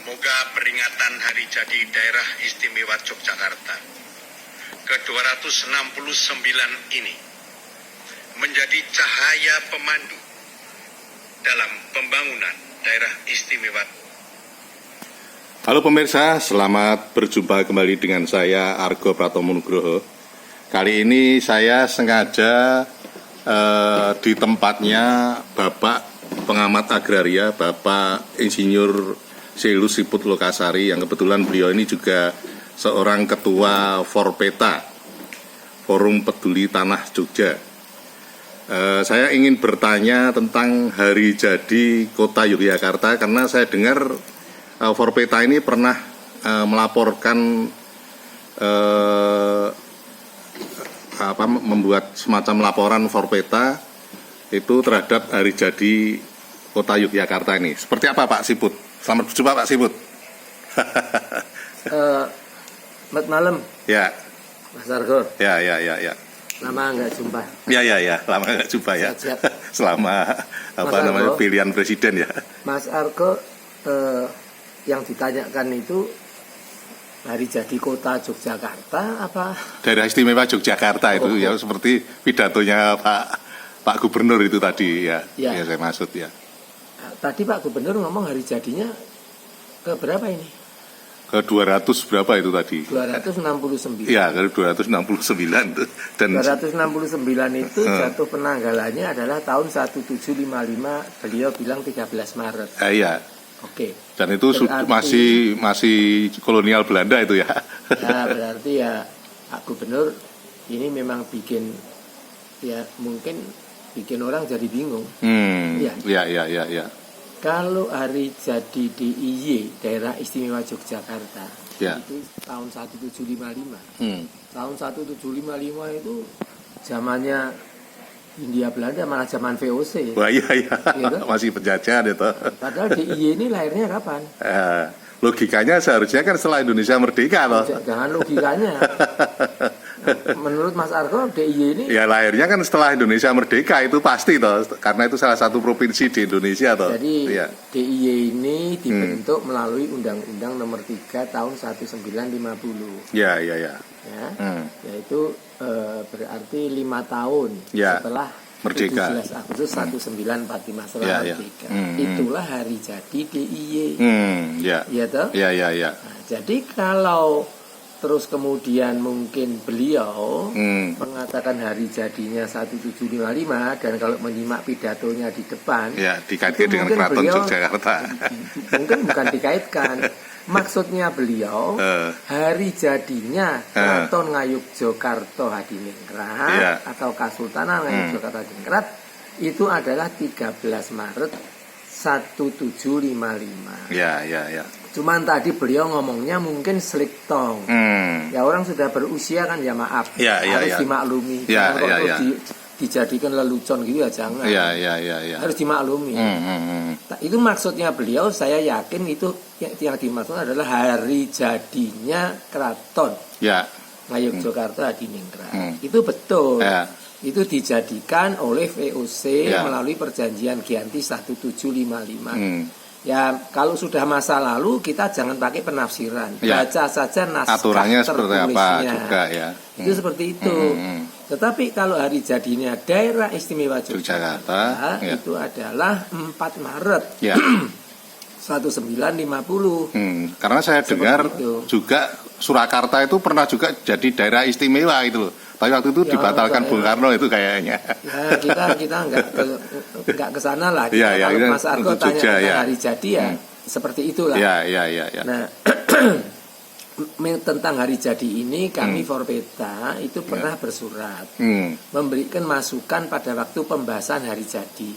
Semoga peringatan Hari Jadi Daerah Istimewa Yogyakarta ke-269 ini menjadi cahaya pemandu dalam pembangunan daerah istimewa. Halo pemirsa, selamat berjumpa kembali dengan saya Argo Pratomo Nugroho. Kali ini saya sengaja di tempatnya Bapak Pengamat Agraria, Bapak Insinyur Selus Siput Lokasari, yang kebetulan beliau ini juga seorang ketua Forpeta, Forum Peduli Tanah Jogja. Saya ingin bertanya tentang hari jadi Kota Yogyakarta, karena saya dengar Forpeta ini pernah melaporkan membuat semacam laporan Forpeta itu terhadap hari jadi Kota Yogyakarta ini. Seperti apa Pak Siput? Selamat berjumpa Pak Siput. Selamat malam. Ya. Mas Argo. Ya. Lama nggak jumpa. Ya, lama nggak jumpa ya. Siap. Selama Argo, pilihan presiden ya. Mas Argo, yang ditanyakan itu hari jadi Kota Yogyakarta apa? Daerah Istimewa Yogyakarta itu ya, seperti pidatonya Pak Gubernur itu tadi ya. Ya saya maksud ya. Tadi Pak Gubernur ngomong hari jadinya ke berapa ini? Ke 200 berapa itu tadi? 269. Iya, ke 269 dan 269 itu jatuh penanggalannya adalah tahun 1755, beliau bilang 13 Maret. Iya. Oke. Dan itu berarti, masih kolonial Belanda itu ya. Ya, berarti ya Pak Gubernur ini memang mungkin bikin orang jadi bingung. Iya. Kalau hari jadi DIY, Daerah Istimewa Yogyakarta, itu tahun 1755. Tahun 1755 itu zamannya Hindia Belanda, malah zaman VOC. Wah, iya. Gitu? Masih penjajahan itu. Padahal DIY ini lahirnya kapan? Logikanya seharusnya kan setelah Indonesia merdeka loh. Jangan logikanya. Menurut Mas Argo, DIY ini ya lahirnya kan setelah Indonesia merdeka, itu pasti toh, karena itu salah satu provinsi di Indonesia toh. Jadi DIY ini dibentuk melalui Undang-Undang Nomor 3 Tahun 1950. Ya. Yaitu berarti 5 tahun setelah merdeka. 17 Agustus 1945 setelah merdeka. Itulah hari jadi DIY. Iya toh? Iya. Nah, jadi kalau terus kemudian mungkin beliau mengatakan hari jadinya 1755, dan kalau menyimak pidatonya di depan dikaitkan dengan Keraton Yogyakarta. Mungkin bukan dikaitkan. Maksudnya beliau hari jadinya Keraton Ngayogyakarta Hadiningrat atau Kasultanan Ngayogyakarta Hadiningrat itu adalah 13 Maret 1755. Ya. Cuman tadi beliau ngomongnya mungkin slick tong. Ya orang sudah berusia kan, ya maaf, harus dimaklumi. Jangan dijadikan lelucon gitu ya, jangan. Harus dimaklumi. Itu maksudnya beliau, saya yakin itu yang dimaksud adalah hari jadinya Keraton Ngayogyakarta Hadiningrat. Itu betul. Itu dijadikan oleh VOC melalui perjanjian Giyanti 1755. Ya kalau sudah masa lalu kita jangan pakai penafsiran, baca saja naskah aturannya seperti apa juga ya. Itu seperti itu. Tetapi kalau hari jadinya Daerah Istimewa Yogyakarta itu adalah 4 Maret 1950. Karena saya dengar juga Surakarta itu pernah juga jadi daerah istimewa itu loh. Tapi waktu itu dibatalkan Bung Karno itu kayaknya. Ya kita nggak ke sana lah. Kalau Mas Argo tanya hari jadi seperti itulah. Ya. Nah, tentang hari jadi ini kami Forpeta itu pernah bersurat memberikan masukan pada waktu pembahasan hari jadi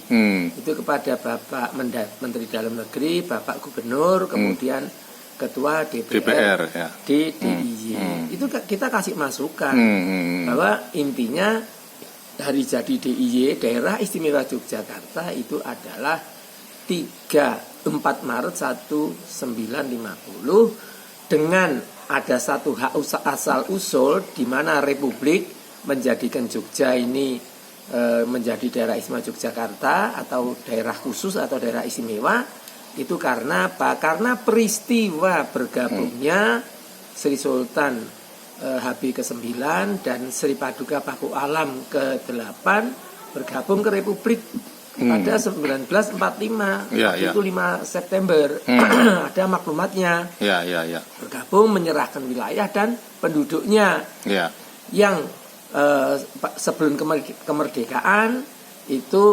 itu kepada Bapak Menteri Dalam Negeri, Bapak Gubernur, kemudian Ketua DPR di DIY. Itu kita kasih masukan bahwa intinya hari jadi DIY, Daerah Istimewa Yogyakarta, itu adalah 4 Maret 1950 dengan ada satu hak asal usul di mana Republik menjadikan Jogja ini menjadi daerah istimewa Yogyakarta atau daerah khusus atau daerah istimewa Itu karena apa? Karena peristiwa bergabungnya Sri Sultan HB ke-9 dan Sri Paduka Paku Alam ke-8 bergabung ke Republik pada 1945. Itu 5 September. Ada maklumatnya. Bergabung menyerahkan wilayah dan penduduknya. Yang sebelum kemerdekaan itu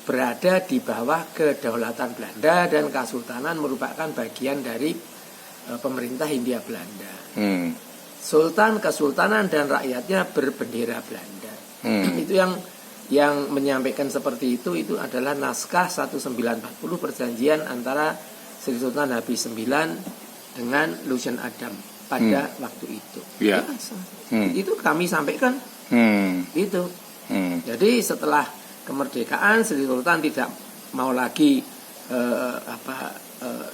berada di bawah kedaulatan Belanda dan Kesultanan merupakan bagian dari pemerintah Hindia Belanda. Sultan, Kesultanan dan rakyatnya berbendera Belanda. Itu yang menyampaikan seperti itu adalah naskah 1940 perjanjian antara Sri Sultan Habib IX dengan Lucien Adam pada waktu itu. Itu kami sampaikan. Itu. Jadi setelah kemerdekaan Sri Sultan tidak mau lagi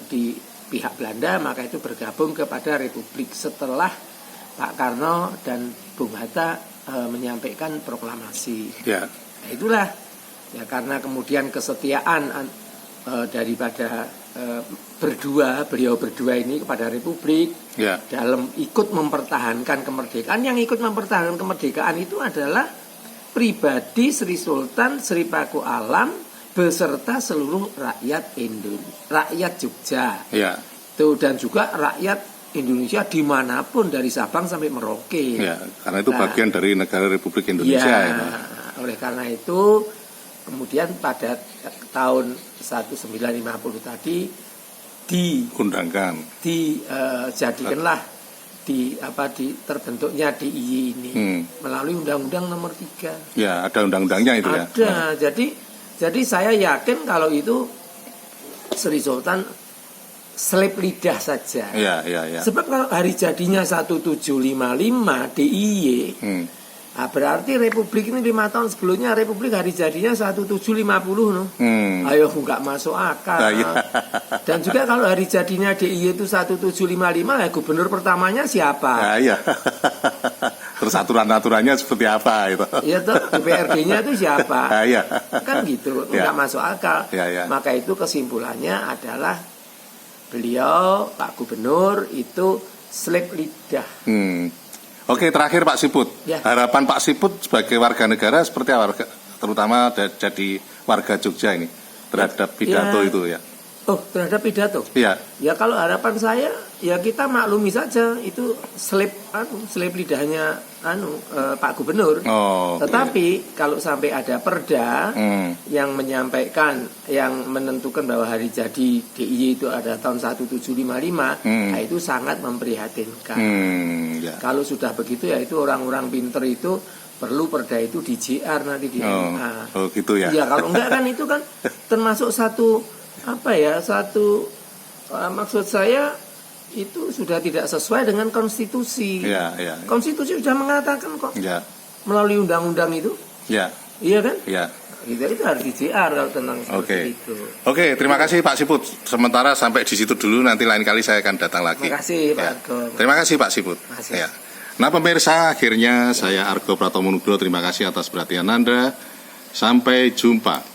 di pihak Belanda, maka itu bergabung kepada Republik setelah Pak Karno dan Bung Hatta menyampaikan proklamasi. Nah, itulah ya, karena kemudian kesetiaan daripada beliau berdua ini kepada Republik dalam ikut mempertahankan kemerdekaan. Yang ikut mempertahankan kemerdekaan itu adalah pribadi Sri Sultan Sri Paku Alam beserta seluruh rakyat rakyat Jogja. Dan juga rakyat Indonesia dimanapun dari Sabang sampai Merauke. Karena itu bagian dari negara Republik Indonesia. Oleh karena itu kemudian pada tahun 1950 tadi dijadikanlah terbentuknya DIY ini melalui Undang-Undang Nomor 3. Ada undang-undangnya itu ada. Jadi saya yakin kalau itu Sri Sultan selip lidah saja. Sebab kalau hari jadinya 1755 DIY, berarti Republik ini 5 tahun sebelumnya Republik hari jadinya 1750 Ayo nggak masuk akal. Dan juga kalau hari jadinya DIY itu 1755, ya gubernur pertamanya siapa? Terus aturan-aturannya seperti apa itu? DPRD-nya itu siapa? Kan gitu, nggak masuk akal. Maka itu kesimpulannya adalah beliau Pak Gubernur itu selip lidah. Oke, terakhir Pak Siput. Harapan Pak Siput sebagai warga negara seperti apa, terutama jadi warga Jogja ini terhadap pidato itu ya? Terhadap pidato? Ya kalau harapan saya ya kita maklumi saja itu selip lidahnya Pak Gubernur. Tetapi kalau sampai ada perda yang menyampaikan, yang menentukan bahwa hari jadi DIY itu ada tahun 1755, nah itu sangat memprihatinkan. Kalau sudah begitu ya itu orang-orang pinter itu perlu perda itu di JR nanti di gitu ya. Ya kalau enggak kan itu kan termasuk satu maksud saya itu sudah tidak sesuai dengan konstitusi. Konstitusi sudah mengatakan kok melalui undang-undang itu. Iya kan? Itu harus di JR kalau tentang seperti itu. Oke, terima kasih Pak Siput. Sementara sampai di situ dulu, nanti lain kali saya akan datang lagi. Terima kasih Pak Argo. Terima kasih Pak Siput. Nah pemirsa, akhirnya saya Argo Pratomo Nugroho terima kasih atas perhatian Anda. Sampai jumpa.